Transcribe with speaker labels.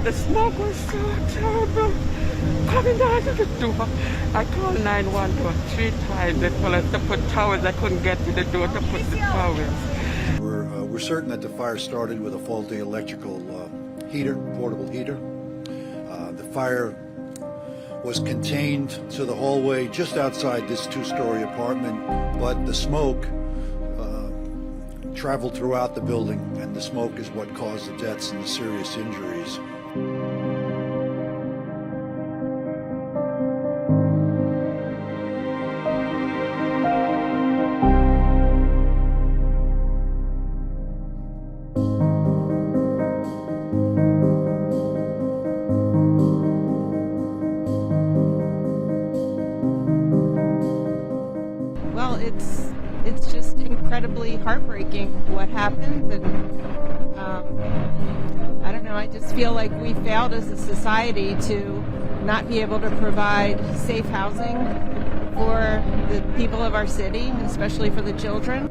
Speaker 1: The smoke was so terrible. Coming out of the door. I called 911 3 times. They told us to put towels. I couldn't get to the door to put the towels.
Speaker 2: We're certain that the fire started with a faulty electrical heater, portable heater. The fire was contained to the hallway just outside this two-story apartment, but the smoke traveled throughout the building, and the smoke is what caused the deaths and the serious injuries.
Speaker 3: Well, it's just incredibly heartbreaking what happened, and I don't know, I just feel like we failed as a society to not be able to provide safe housing for the people of our city, especially for the children.